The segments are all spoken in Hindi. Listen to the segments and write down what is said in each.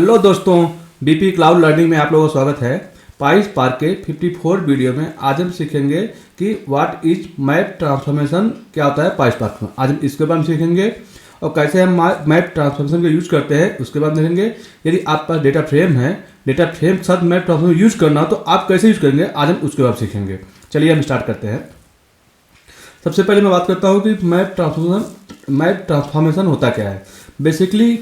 हेलो दोस्तों, बीपी क्लाउड लर्निंग में आप लोगों का स्वागत है। पाइस पार्क के 54 वीडियो में आज हम सीखेंगे कि व्हाट इज मैप ट्रांसफॉर्मेशन, क्या होता है पाइस पार्क में। आज हम इसके बारे में सीखेंगे और कैसे हम मैप ट्रांसफॉर्मेशन का यूज करते हैं उसके बाद देखेंगे। यदि आप पास डेटा फ्रेम है, डेटा फ्रेम के साथ मैप ट्रांसफॉर्मेशन यूज करना हो तो आप कैसे यूज करेंगे, आज हम उसके बाद सीखेंगे। चलिए हम स्टार्ट करते हैं। सबसे पहले मैं बात करता हूँ कि मैप ट्रांसफॉर्मेशन होता क्या है। Basically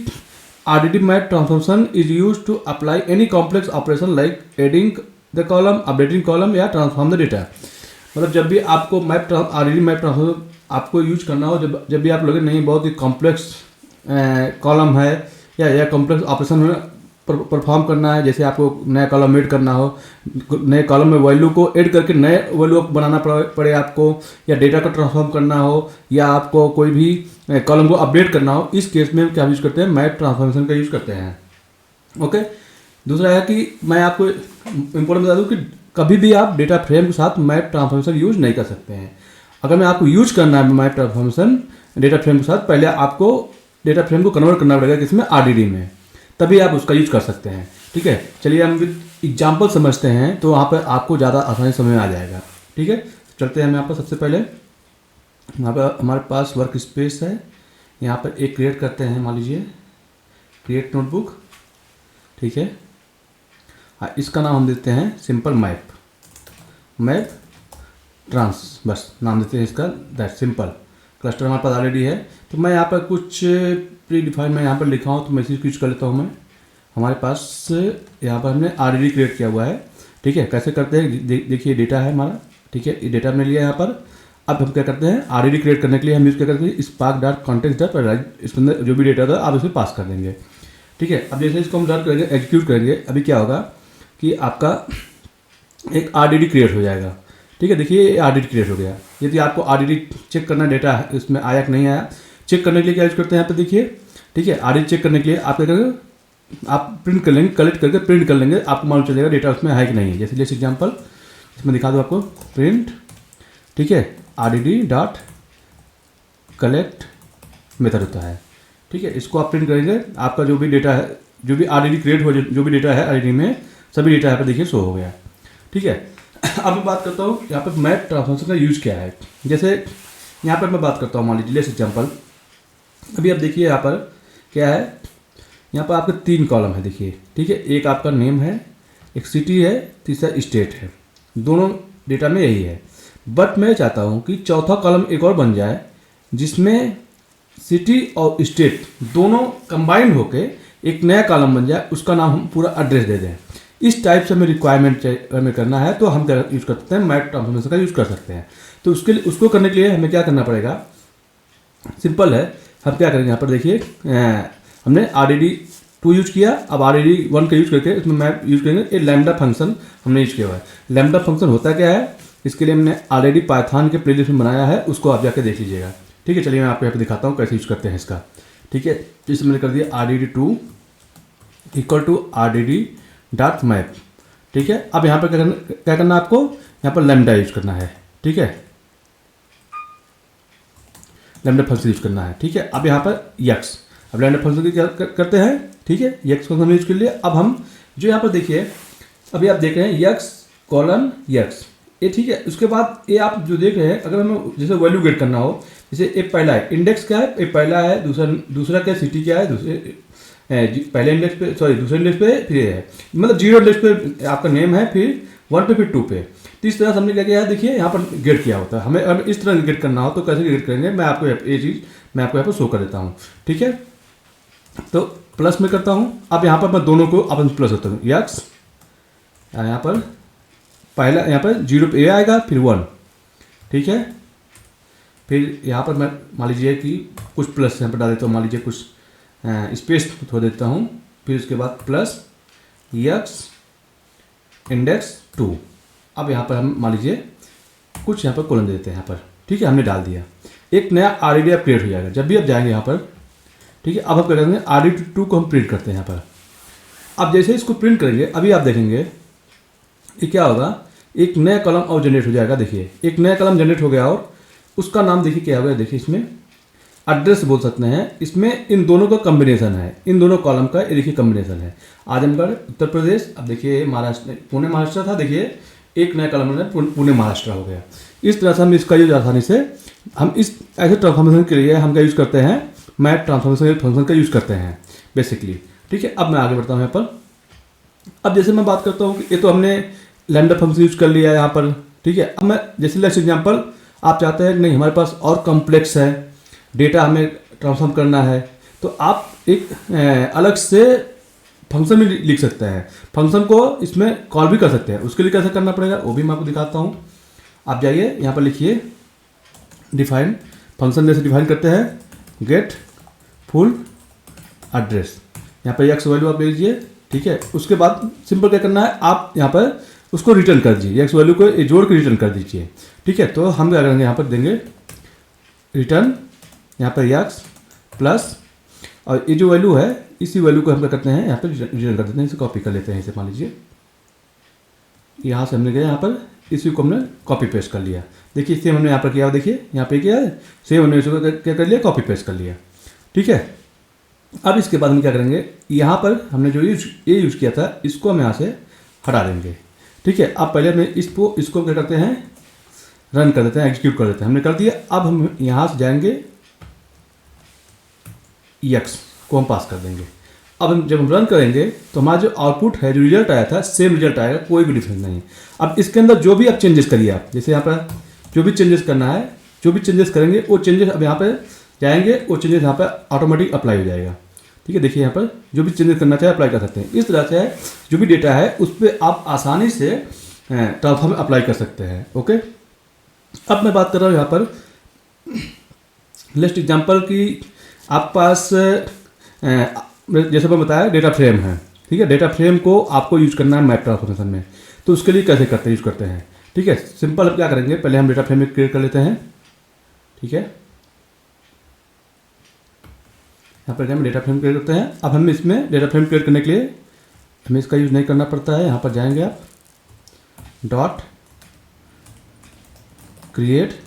RDD map transformation is used to apply any complex operation like adding the column, updating column या transform the data। मतलब जब भी आपको RDD मैप ट्रांसफॉर्मेशन आपको यूज करना हो, जब भी आप लोग नहीं बहुत ही कॉम्प्लेक्स कॉलम है या कॉम्प्लेक्स ऑपरेशन परफॉर्म करना है, जैसे आपको नया कॉलम ऐड करना हो, नए कॉलम में वैल्यू को ऐड करके नए वैल्यू बनाना पड़े आपको, या डेटा को ट्रांसफॉर्म करना हो, या आपको कोई भी कॉलम को अपडेट करना हो, इस केस में क्या यूज़ करते हैं, मैप ट्रांसफॉर्मेशन का यूज़ करते हैं। ओके। दूसरा है कि मैं आपको इम्पोर्टेंट बता दूँ कि कभी भी आप डेटा फ्रेम के साथ मैप ट्रांसफॉर्मेशन यूज नहीं कर सकते हैं। अगर मैं आपको यूज करना है मैप ट्रांसफॉर्मेशन डेटा फ्रेम के साथ, पहले आपको डेटा फ्रेम को कन्वर्ट करना पड़ेगा किसमें, RDD में, तभी आप उसका यूज कर सकते हैं। ठीक है, चलिए हम एग्जाम्पल समझते हैं तो वहाँ पर आपको ज़्यादा आसानी समझ में आ जाएगा। ठीक है, चलते हैं हम यहाँ पर। सबसे पहले यहाँ पर हमारे पास वर्क स्पेस है, यहाँ पर एक क्रिएट करते हैं, मान लीजिए क्रिएट नोटबुक। ठीक है, हाँ, इसका नाम हम देते हैं सिंपल मैप ट्रांस, बस नाम देते हैं इसका, दैट सिंपल। क्लस्टर हमारे पास ऑलरेडी है, तो मैं यहाँ पर कुछ प्री डिफाइन मैं यहाँ पर लिखा हूँ तो मैं इसी यूज कर लेता हूँ। मैं हमारे पास यहाँ पर हमने RDD क्रिएट किया हुआ है। ठीक है, कैसे करते हैं, देखिए डेटा है हमारा। ठीक है, ये डेटा हमने लिया यहाँ पर। अब हम क्या करते हैं, RDD क्रिएट करने के लिए हम यूज़ क्या करते हैं, spark dot context dot right, इसके अंदर जो भी डेटा था आप इसे पास कर देंगे। ठीक है, अब जैसे इसको हम रन करेंगे, एग्जीक्यूट करेंगे, अभी क्या होगा कि आपका एक RDD क्रिएट हो जाएगा। ठीक है, देखिए ये RDD क्रिएट हो गया। यदि आपको RDD चेक करना डेटा है इसमें आया कि नहीं आया, चेक करने के लिए क्या यूज करते हैं यहाँ पे देखिए। ठीक है, RDD चेक करने के लिए आप क्या करेंगे, आप प्रिंट कर लेंगे, कलेक्ट करके प्रिंट कर लेंगे, आपको मालूम चलेगा डेटा उसमें है कि नहीं है। जैसे एग्जाम्पल इसमें दिखा दो आपको, प्रिंट, ठीक है, RDD डॉट कलेक्ट मेथड होता है। ठीक है, इसको आप प्रिंट करेंगे, आपका जो भी डेटा है, जो भी RDD क्रिएट हो, जो भी डेटा है RDD में, सभी डेटा यहाँ पर देखिए शो हो गया। ठीक है, अब मैं बात करता हूँ यहाँ पर मैप ट्रांसफॉर्मेशन का यूज क्या है। जैसे यहाँ पर मैं बात करता हूँ, मान लीजिए एग्जाम्पल, अभी आप देखिए यहाँ पर क्या है, यहाँ पर आपके 3 कॉलम है देखिए। ठीक है, एक आपका नेम है, एक सिटी है, तीसरा स्टेट है, दोनों डेटा में यही है। बट मैं चाहता हूँ कि चौथा कॉलम एक और बन जाए जिसमें सिटी और स्टेट दोनों कंबाइंड होके एक नया कॉलम बन जाए, उसका नाम हम पूरा एड्रेस दे दें। इस टाइप से हमें रिक्वायरमेंट हमें करना है तो हम क्या यूज़ कर सकते हैं, मैप ट्रांसफॉर्मेशन का यूज़ कर सकते हैं। तो उसके लिए, उसको करने के लिए हमें क्या करना पड़ेगा, सिंपल है। हम क्या करेंगे, यहाँ पर देखिए हमने RDD 2 यूज किया, अब RDD 1 का यूज करके इसमें मैप यूज करेंगे। ये लैम्डा फंक्शन हमने यूज किया हुआ है। लैम्डा फंक्शन होता क्या है, इसके लिए हमने ऑलरेडी पाइथन के प्लेलिस्ट में बनाया है, उसको आप जाकर देख लीजिएगा। ठीक है, चलिए मैं आपको यहाँ पे दिखाता हूँ कैसे यूज करते हैं इसका। ठीक है, तो इसमें मैंने कर दिया RDD 2 equal to RDD dot map. ठीक है, अब यहाँ पर क्या करना है आपको, यहाँ पर लैम्डा यूज करना है। ठीक है, लैम्डा फंक्शन यूज करना है। ठीक है, अब यहाँ पर यक्स, अब लैम्डा फंक्शन की क्या करते हैं। ठीक है, यक्स फंक्शन हमने यूज कर लिया। अब हम जो यहाँ पर देखिए, अभी आप देख रहे हैं यक्स कॉलन यक्स, ये ठीक है। उसके बाद ये आप जो देख रहे हैं, अगर हमें जैसे वैल्यू गेट करना हो, जैसे ये पहला है इंडेक्स क्या है, ये पहला है, दूसरा क्या सिटी क्या है, पहले इंडेक्स पे, सॉरी दूसरे इंडेक्स पे फिर ये है, मतलब 0 इंडेक्स पे आपका नेम है, फिर 1 पे, फिर 2 पे। तो इस तरह से हमने क्या किया है, देखिए यहाँ पर गेट किया होता है। हमें अगर इस तरह गेट करना हो तो कैसे गेट करेंगे, मैं आपको ये चीज़ मैं आपको यहाँ पर शो कर देता हूँ। ठीक है, तो प्लस में करता हूँ। अब यहाँ पर मैं दोनों को अपन प्लस होता हूँ, यक्स, यहाँ पर पहला, यहाँ पर 0 पे आएगा, फिर 1। ठीक है, फिर यहाँ पर मैं मान लीजिए कि कुछ प्लस यहाँ पर डाल देता हूँ, मान लीजिए कुछ स्पेस थोड़ा देता हूँ, फिर उसके बाद प्लस यक्स इंडेक्स 2। अब यहाँ पर हम मान लीजिए कुछ यहाँ पर कॉलम दे देते हैं यहाँ पर। ठीक है, हमने डाल दिया, एक नया RDD आप क्रिएट हो जाएगा। जब भी आप जाएंगे यहाँ पर, ठीक है, अब हम क्या करेंगे, RDD 2 को हम प्रिंट करते हैं यहाँ पर। अब जैसे इसको प्रिंट करेंगे, अभी आप देखेंगे ये क्या होगा, एक नया कॉलम और जनरेट हो जाएगा। देखिए एक नया कॉलम जनरेट हो गया और उसका नाम देखिए क्या हो गया, देखिए इसमें एड्रेस बोल सकते हैं। इसमें इन दोनों का कॉम्बिनेशन है, इन दोनों कॉलम का ये देखिए कॉम्बिनेशन है। आजमगढ़ उत्तर प्रदेश, अब देखिए महाराष्ट्र, पुणे महाराष्ट्र था, देखिए एक नया कॉलम है पुणे महाराष्ट्र हो गया। इस तरह से हम इसका यूज आसानी से हम इस ऐसे ट्रांसफॉर्मेशन के लिए हम क्या यूज़ करते हैं, मैप ट्रांसफॉर्मेशन फंक्शन का यूज़ करते हैं बेसिकली। ठीक है, अब मैं आगे बढ़ता हूँ यहाँ पर। अब जैसे मैं बात करता हूँ कि ये तो हमने लैम्डा फंक्शन यूज कर लिया यहाँ पर। ठीक है, अब मैं जैसे लेट्स एग्जांपल आप चाहते हैं नहीं हमारे पास और कॉम्प्लेक्स है, डेटा हमें ट्रांसफॉर्म करना है, तो आप एक अलग से फंक्शन भी लिख सकते हैं, फंक्शन को इसमें कॉल भी कर सकते हैं। उसके लिए कैसे करना पड़ेगा वो भी मैं आपको दिखाता हूँ। आप जाइए यहाँ पर लिखिए डिफाइन, फंक्शन जैसे डिफाइन करते हैं गेट फुल एड्रेस, यहाँ पर एक्स वैल्यू आप ले लीजिए। ठीक है, उसके बाद सिंपल क्या करना है, आप यहाँ पर उसको रिटर्न कर दीजिए, एक्स वैल्यू को जोड़ के रिटर्न कर दीजिए। ठीक है, तो हम क्या करेंगे यहाँ पर देंगे रिटर्न यहाँ पर एक्स प्लस, और ये जो वैल्यू है इसी वैल्यू को हम क्या करते हैं यहाँ पर रिटर्न कर देते हैं। इसे कॉपी कर लेते हैं, इसे मान लीजिए यहाँ से हमने गया यहाँ पर इसी को हमने कॉपी पेस्ट कर लिया। देखिए सेम हमने यहाँ पर किया, देखिए यहाँ पे किया है सेम हमने इसको क्या कर लिया, कॉपी पेस्ट कर लिया। ठीक है, अब इसके बाद हम क्या करेंगे, यहाँ पर हमने जो ये यूज़ किया था इसको हम यहाँ से हटा देंगे। ठीक है, अब पहले हमें इसको क्या करते हैं, रन कर देते हैं, एग्जीक्यूट कर देते हैं। हमने कर दिया। अब हम यहाँ से जाएंगे एक्स को हम पास कर देंगे। अब हम जब हम रन करेंगे तो हमारा जो आउटपुट है, जो रिजल्ट आया था सेम रिजल्ट आएगा, कोई भी डिफरेंस नहीं है। अब इसके अंदर जो भी आप चेंजेस करिए, आप जैसे यहाँ पर जो भी चेंजेस करना है, जो भी चेंजेस करेंगे वो चेंजेस अब यहाँ पर जाएंगे, वो चेंजेस यहाँ पर ऑटोमेटिक अप्लाई हो जाएगा। ठीक है, देखिए यहाँ पर जो भी चेंजेस करना चाहे अप्लाई कर सकते हैं। इस तरह से जो भी डेटा है उस पर आप आसानी से ट्रांसफॉर्म अप्लाई कर सकते हैं। ओके, अब मैं बात कर रहा हूँ यहाँ पर लेस्ट एग्जांपल की आपके पास जैसे मैं बताया डेटा फ्रेम है। ठीक है, डेटा फ्रेम को आपको यूज करना है मैप ट्रांसफॉर्मेशन में, तो उसके लिए कैसे करते हैं, यूज करते हैं। ठीक है, सिंपल हम क्या करेंगे, पहले हम डेटा फ्रेम क्रिएट कर लेते हैं। ठीक है, यहाँ पर हम डेटा फ्रेम क्रिएट करते हैं। अब हम इसमें डेटा फ्रेम क्रिएट करने के लिए हमें इसका यूज नहीं करना पड़ता है। यहाँ पर जाएंगे आप dot create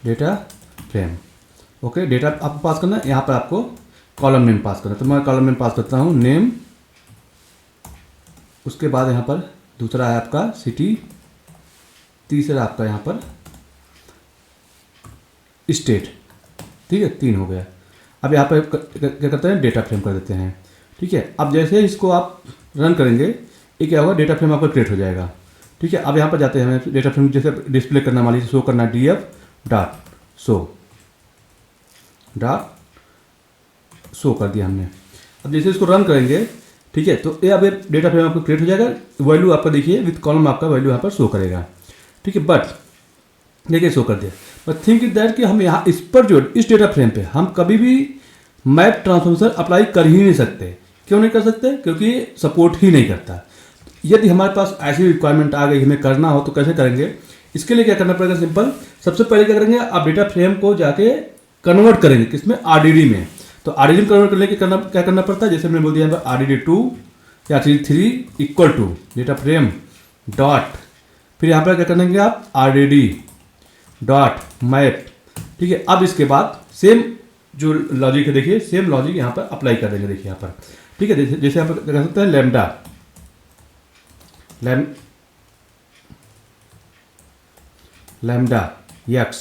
data frame. Okay, data आपको पास करना है, यहाँ पर आपको कॉलम नेम पास करना है। तो मैं कॉलम नेम पास करता हूँ नेम, उसके बाद यहाँ पर दूसरा है आपका सिटी, तीसरा आपका यहाँ पर स्टेट। ठीक है, 3 हो गया। अब यहाँ पर क्या करते हैं, डेटा फ्रेम कर देते हैं। ठीक है, अब जैसे इसको आप रन करेंगे ये क्या होगा, डेटा फ्रेम आपका क्रिएट हो जाएगा। ठीक है, अब यहाँ पर जाते हैं, हमें डेटा फ्रेम जैसे डिस्प्ले करना, मान लीजिए शो करना df डॉट शो कर दिया हमने। अब जैसे इसको रन करेंगे, ठीक है, तो ये अब डेटा फ्रेम आपको क्रिएट हो जाएगा। वैल्यू आपका देखिए विद कॉलम आपका वैल्यू यहाँ पर शो करेगा। ठीक है, बट देखिए शो कर दिया, बट थिंक इज दैट कि हम यहाँ इस पर जो इस डेटा फ्रेम पे हम कभी भी मैप ट्रांसफॉर्मेशन अप्लाई कर ही नहीं सकते। क्यों नहीं कर सकते, क्योंकि सपोर्ट ही नहीं करता। यदि हमारे पास ऐसी रिक्वायरमेंट आ गई हमें करना हो तो कैसे करेंगे, इसके लिए क्या करना पड़ेगा, सिंपल सबसे पहले क्या करेंगे, आप डेटा फ्रेम को जाके कन्वर्ट करेंगे किसमें, आरडीडी में। तो आरडीडी में कन्वर्ट करने के क्या करना पड़ता है, जैसे हमने बोल दिया RDD2 या 3 equal to data frame dot, फिर यहाँ पर क्या करेंगे आप RDD डॉट मैप। ठीक है, अब इसके बाद सेम जो लॉजिक है देखिए, सेम लॉजिक यहाँ पर अप्लाई कर देंगे। देखिए यहाँ पर, ठीक है, जैसे यहाँ पर क्या कर सकते हैं, लैम्डा एक्स,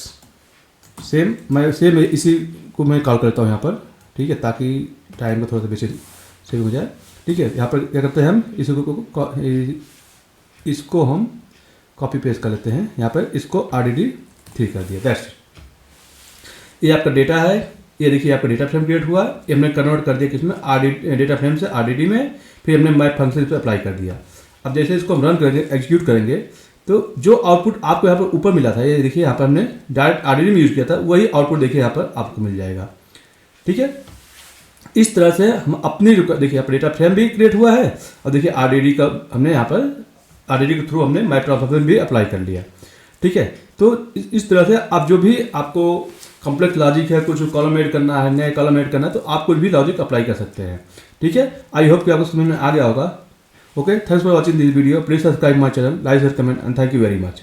सेम इसी को मैं कॉल करता हूँ यहाँ पर। ठीक है, ताकि टाइम का थोड़ा सा बेसिक सही हो जाए। ठीक है, यहाँ पर क्या करते हैं हम इसको हम कॉपी पेस्ट कर लेते हैं। यहाँ पर इसको RDD3 कर दिया, दैट्स ये आपका डेटा है। ये देखिए आपका डेटा फ्रेम क्रिएट हुआ, ये हमने कन्वर्ट कर दिया किसमें, डेटा फ्रेम से RDD में, फिर हमने मैप फंक्शन पे अप्लाई कर दिया। अब जैसे इसको हम रन करेंगे, एग्जीक्यूट करेंगे, तो जो आउटपुट आपको यहाँ पर ऊपर मिला था, ये देखिए यहाँ पर हमने डायरेक्ट RDD में यूज़ किया था, वही आउटपुट देखिए यहाँ पर आपको मिल जाएगा। ठीक है, इस तरह से हम अपनी देखिए यहाँ पर डेटा फ्रेम भी क्रिएट हुआ है, और देखिए RDD का हमने यहाँ पर RDD के थ्रू हमने मैप ट्रांसफॉर्मेशन भी अप्लाई कर लिया। ठीक है, तो इस तरह से आप जो भी आपको कॉम्प्लेक्स लॉजिक है, कुछ कॉलम ऐड करना है, नए कॉलम ऐड करना है, तो आप कुछ भी लॉजिक अप्लाई कर सकते हैं। ठीक है, आई होप कि आपको समझ में आ गया होगा। Okay, thanks for watching this video, please subscribe my channel, like share comment and thank you very much.